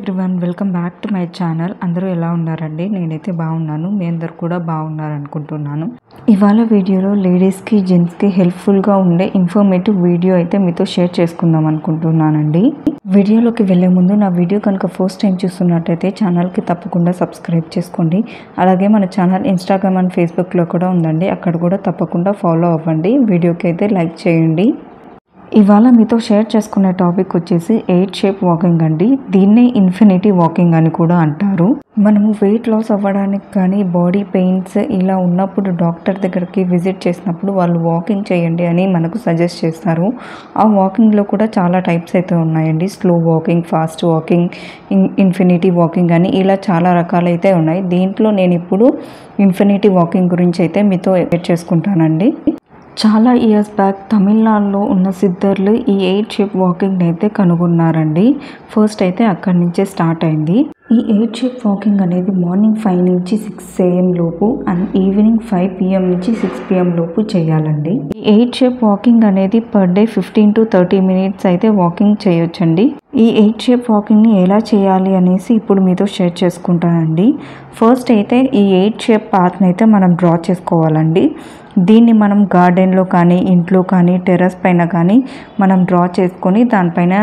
Everyone welcome back to my channel. అందరూ ఎలా ఉన్నారండి? నేనైతే బాగున్నాను. మీ అందరు కూడా బాగున్నారు అనుకుంటున్నాను. ఇవాళ వీడియోలో లేడీస్కి జెంట్స్కి హెల్ప్ఫుల్గా ఉండే ఇన్ఫర్మేటివ్ వీడియో అయితే మీతో షేర్ చేసుకుందాం అనుకుంటున్నానండి. వీడియోలోకి వెళ్ళే ముందు నా వీడియో కనుక ఫస్ట్ టైం చూస్తున్నట్టయితే ఛానల్కి తప్పకుండా సబ్స్క్రైబ్ చేసుకోండి. అలాగే మన ఛానల్ ఇన్స్టాగ్రామ్ అండ్ ఫేస్బుక్లో కూడా ఉందండి, అక్కడ కూడా తప్పకుండా ఫాలో అవ్వండి. వీడియోకి అయితే లైక్ చేయండి. ఇవాళ మీతో షేర్ చేసుకునే టాపిక్ వచ్చేసి 8 షేప్ వాకింగ్ అండి. దీన్నే ఇన్ఫినిటీ వాకింగ్ అని కూడా అంటారు. మనము వెయిట్ లాస్ అవ్వడానికి కానీ బాడీ పెయిన్స్ ఇలా ఉన్నప్పుడు డాక్టర్ దగ్గరికి విజిట్ చేసినప్పుడు వాళ్ళు వాకింగ్ చేయండి అని మనకు సజెస్ట్ చేస్తారు. ఆ వాకింగ్లో కూడా చాలా టైప్స్ అయితే ఉన్నాయండి. Slow walking, fast walking, infinity walking అని ఇలా చాలా రకాలైతే ఉన్నాయి. దీంట్లో నేను ఇప్పుడు ఇన్ఫినిటీ వాకింగ్ గురించి అయితే మీతో షేర్ చేసుకుంటానండి. చాలా ఇయర్స్ బ్యాక్ తమిళనాడులో ఉన్న సిద్ధర్లు ఈ 8 షేప్ వాకింగ్ అయితే కనుగొన్నారండి. ఫస్ట్ అయితే అక్కడి నుంచే స్టార్ట్ అయింది. ఈ 8 షేప్ వాకింగ్ అనేది మార్నింగ్ 5 నుంచి 6 AM లోపు అండ్ ఈవినింగ్ 5 PM నుంచి 6 PM లోపు చేయాలండి. ఈ 8 షేప్ వాకింగ్ అనేది పర్ డే 15 to 30 minutes అయితే వాకింగ్ చేయొచ్చండి. ఈ 8 షేప్ వాకింగ్ని ఎలా చేయాలి అనేసి ఇప్పుడు మీతో షేర్ చేసుకుంటానండి. ఫస్ట్ అయితే ఈ 8 షేప్ పాత్ని అయితే మనం డ్రా చేసుకోవాలండి. దీన్ని మనం గార్డెన్లో కానీ, ఇంట్లో కానీ, టెర్రస్ పైన కానీ మనం డ్రా చేసుకొని దానిపైన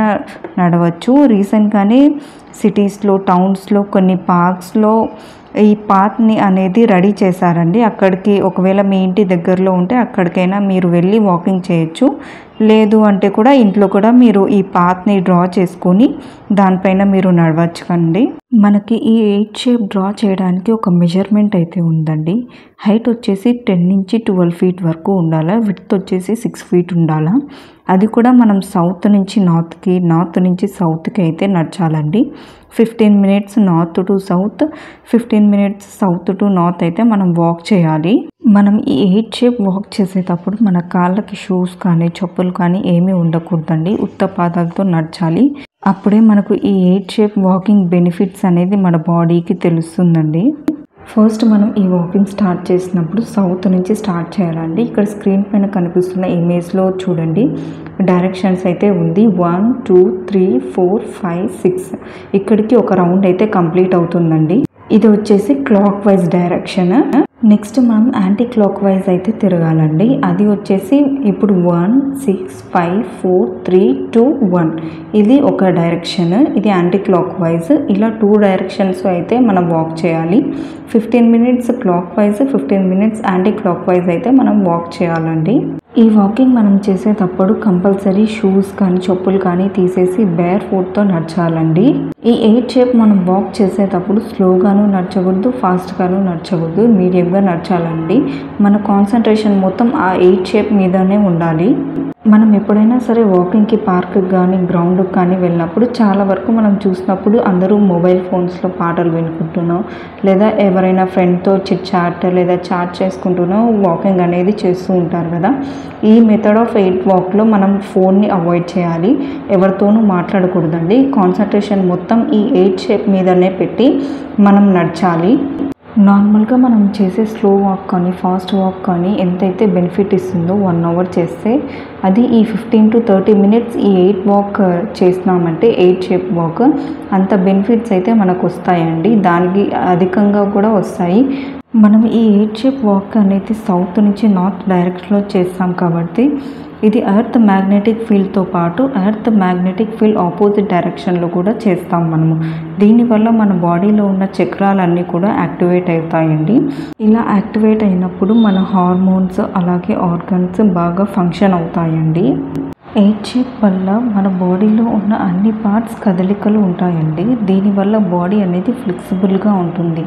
నడవచ్చు. రీసెంట్గానే సిటీస్లో, టౌన్స్లో, కొన్ని పార్క్స్లో ఈ పాత్ని అనేది రెడీ చేశారండి. అక్కడికి ఒకవేళ మీ ఇంటి దగ్గరలో ఉంటే అక్కడికైనా మీరు వెళ్ళి వాకింగ్ చేయొచ్చు. లేదు అంటే కూడా ఇంట్లో కూడా మీరు ఈ పాత్ని డ్రా చేసుకొని దానిపైన మీరు నడవచ్చు కండి. మనకి ఈ 8 షేప్ డ్రా చేయడానికి ఒక మెజర్మెంట్ అయితే ఉందండి. హైట్ వచ్చేసి 10 నుంచి 12 feet వరకు ఉండాలా. విడ్త్ వచ్చేసి 6 feet ఉండాలా. అది కూడా మనం సౌత్ నుంచి నార్త్కి, నార్త్ నుంచి సౌత్కి అయితే నడచాలండి. 15 minutes north to south, 15 minutes south to north అయితే మనం వాక్ చేయాలి. మనం ఈ 8 షేప్ వాక్ చేసేటప్పుడు మన కాళ్ళకి షూస్ కానీ, చెప్పులు కానీ ఏమీ ఉండకూడదండి. ఉత్త పాదాలతో నడచాలి. అప్పుడే మనకు ఈ 8 షేప్ వాకింగ్ బెనిఫిట్స్ అనేది మన బాడీకి తెలుస్తుందండి. ఫస్ట్ మనం ఈ వాకింగ్ స్టార్ట్ చేసినప్పుడు సౌత్ నుంచి స్టార్ట్ చేయాలండి. ఇక్కడ స్క్రీన్ పైన కనిపిస్తున్న ఇమేజ్లో చూడండి, డైరెక్షన్స్ అయితే ఉంది. 1 2 3 4 5 6 ఇక్కడికి ఒక రౌండ్ అయితే కంప్లీట్ అవుతుందండి. ఇది వచ్చేసి క్లాక్ వైజ్ డైరెక్షన్. నెక్స్ట్ మనం యాంటీ క్లాక్ వైజ్ అయితే తిరగాలండి. అది వచ్చేసి ఇప్పుడు 1 6 5 4 3 2 1 ఇది ఒక డైరెక్షన్. ఇది యాంటీ క్లాక్ వైజ్. ఇలా 2 డైరెక్షన్స్ అయితే మనం వాక్ చేయాలి. 15 minutes clock wise, 15 minutes anti clock wise అయితే మనం వాక్ చేయాలండి. ఈ వాకింగ్ మనం చేసేటప్పుడు కంపల్సరీ షూస్ కానీ, చెప్పులు కానీ తీసేసి బేర్ ఫుట్తో నడచాలండి. ఈ 8 షేప్ మనం వాక్ చేసేటప్పుడు స్లోగాను నడచకూడదు, ఫాస్ట్గాను నడచకూడదు, మీడియంగా నడచాలండి. మన కాన్సన్ట్రేషన్ మొత్తం ఆ 8 షేప్ మీదనే ఉండాలి. మనం ఎప్పుడైనా సరే వాకింగ్కి పార్క్కి కానీ, గ్రౌండ్కి కానీ వెళ్ళినప్పుడు చాలా వరకు మనం చూసినప్పుడు అందరూ మొబైల్ ఫోన్స్లో పాటలు వినుకుంటున్నాం, లేదా ఎవరైనా ఫ్రెండ్తో చిట్ చాట్ లేదా చాట్ చేసుకుంటూనో వాకింగ్ అనేది చేస్తూ ఉంటారు కదా. ఈ మెథడ్ ఆఫ్ 8 వాక్లో మనం ఫోన్ని అవాయిడ్ చేయాలి. ఎవరితోనూ మాట్లాడకూడదండి. కాన్సన్ట్రేషన్ మొత్తం ఈ 8 షేప్ మీదనే పెట్టి మనం నడచాలి. నార్మల్గా మనం చేసే స్లో వాక్ కానీ, ఫాస్ట్ వాక్ కానీ ఎంతైతే బెనిఫిట్ ఇస్తుందో 1 hour చేస్తే, అది ఈ 15 to 30 minutes ఈ 8 వాక్ చేసినామంటే 8 షేప్ వాక్ అంత బెనిఫిట్స్ అయితే మనకు వస్తాయండి. దానికి అధికంగా కూడా వస్తాయి. మనం ఈ 8 షేప్ వాక్ అనేది సౌత్ నుంచి నార్త్ డైరెక్షన్లో చేస్తాం కాబట్టి ఇది ఎర్త్ మ్యాగ్నెటిక్ ఫీల్డ్తో పాటు ఎర్త్ మ్యాగ్నెటిక్ ఫీల్డ్ ఆపోజిట్ డైరెక్షన్లో కూడా చేస్తాం మనము. దీనివల్ల మన బాడీలో ఉన్న చక్రాలన్నీ కూడా యాక్టివేట్ అవుతాయండి. ఇలా యాక్టివేట్ అయినప్పుడు మన హార్మోన్స్ అలాగే ఆర్గన్స్ బాగా ఫంక్షన్ అవుతాయండి. 8 షేప్ వల్ల మన బాడీలో ఉన్న అన్ని పార్ట్స్ కదలికలు ఉంటాయండి. దీనివల్ల బాడీ అనేది ఫ్లెక్సిబుల్గా ఉంటుంది.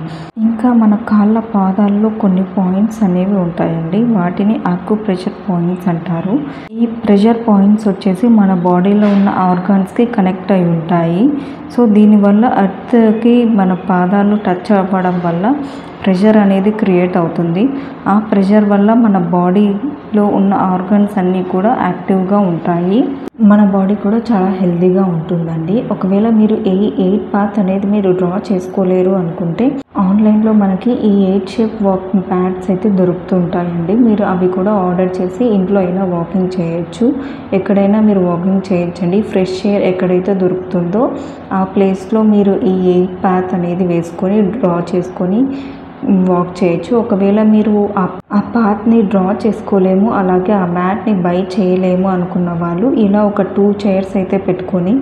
ఇంకా మన కాళ్ళ పాదాల్లో కొన్ని పాయింట్స్ అనేవి ఉంటాయండి. వాటిని ఆక్యుప్రెషర్ పాయింట్స్ అంటారు. ఈ ప్రెషర్ పాయింట్స్ వచ్చేసి మన బాడీలో ఉన్న ఆర్గాన్స్కి కనెక్ట్ అయి ఉంటాయి. సో దీనివల్ల ఎర్త్కి మన పాదాలు టచ్ అవ్వడం వల్ల ప్రెషర్ అనేది క్రియేట్ అవుతుంది. ఆ ప్రెషర్ వల్ల మన బాడీలో ఉన్న ఆర్గన్స్ అన్నీ కూడా యాక్టివ్గా ఉంటాయి. మన బాడీ కూడా చాలా హెల్తీగా ఉంటుందండి. ఒకవేళ మీరు 8 పాత్ అనేది మీరు డ్రా చేసుకోలేరు అనుకుంటే ఆన్లైన్లో మనకి ఈ 8 షేప్ వాకింగ్ ప్యాడ్స్ అయితే దొరుకుతుంటాయండి. మీరు అవి కూడా ఆర్డర్ చేసి ఇంట్లో అయినా వాకింగ్ చేయొచ్చు, ఎక్కడైనా మీరు వాకింగ్ చేయొచ్చండి. ఫ్రెష్ ఎయిర్ ఎక్కడైతే దొరుకుతుందో ఆ ప్లేస్లో మీరు ఈ 8 పాత్ అనేది వేసుకొని డ్రా చేసుకొని వాక్ చేయొచ్చు. ఒకవేళ మీరు ఆ పాత్ని డ్రా చేసుకోలేము, అలాగే ఆ మ్యాట్ని బై చేయలేము అనుకున్న వాళ్ళు ఇలా ఒక 2 చైర్స్ అయితే పెట్టుకొని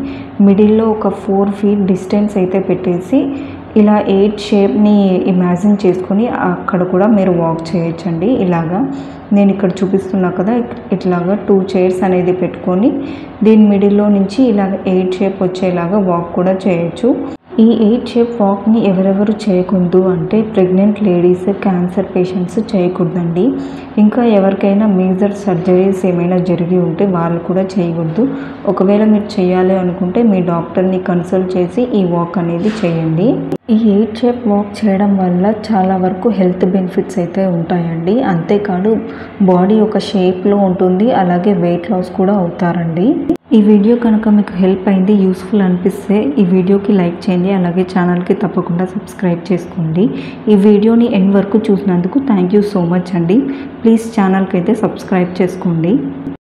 మిడిల్లో ఒక 4 ఫీట్ డిస్టెన్స్ అయితే పెట్టేసి ఇలా 8 షేప్ని ఇమాజిన్ చేసుకొని అక్కడ కూడా మీరు వాక్ చేయొచ్చండి. ఇలాగా నేను ఇక్కడ చూపిస్తున్నా కదా, ఇట్లాగా 2 చైర్స్ అనేది పెట్టుకొని దీని మిడిల్లో నుంచి ఇలాగ 8 షేప్ వచ్చేలాగా వాక్ కూడా చేయొచ్చు. ఈ 8 షేప్ వాక్ని ఎవరెవరు చేయకూడదు అంటే ప్రెగ్నెంట్ లేడీస్, క్యాన్సర్ పేషెంట్స్ చేయకూడదండి. ఇంకా ఎవరికైనా మేజర్ సర్జరీస్ ఏమైనా జరిగి ఉంటే వాళ్ళు కూడా చేయకూడదు. ఒకవేళ మీరు చేయాలి అనుకుంటే మీ డాక్టర్ని కన్సల్ట్ చేసి ఈ వాక్ అనేది చేయండి. ఈ 8 షేప్ వాక్ చేయడం వల్ల చాలా వరకు హెల్త్ బెనిఫిట్స్ అయితే ఉంటాయండి. అంతేకాదు బాడీ ఒక షేప్లో ఉంటుంది, అలాగే వెయిట్ లాస్ కూడా అవుతారండి. ఈ వీడియో కనుక మీకు హెల్ప్ అయింది, యూస్ఫుల్ అనిపిస్తే ఈ వీడియోకి లైక్ చేయండి, అలాగే ఛానల్కి తప్పకుండా సబ్స్క్రైబ్ చేసుకోండి. ఈ వీడియోని ఎండ్ వరకు చూసినందుకు థ్యాంక్ యూ సో మచ్ అండి. ప్లీజ్ ఛానల్కి అయితే సబ్స్క్రైబ్ చేసుకోండి.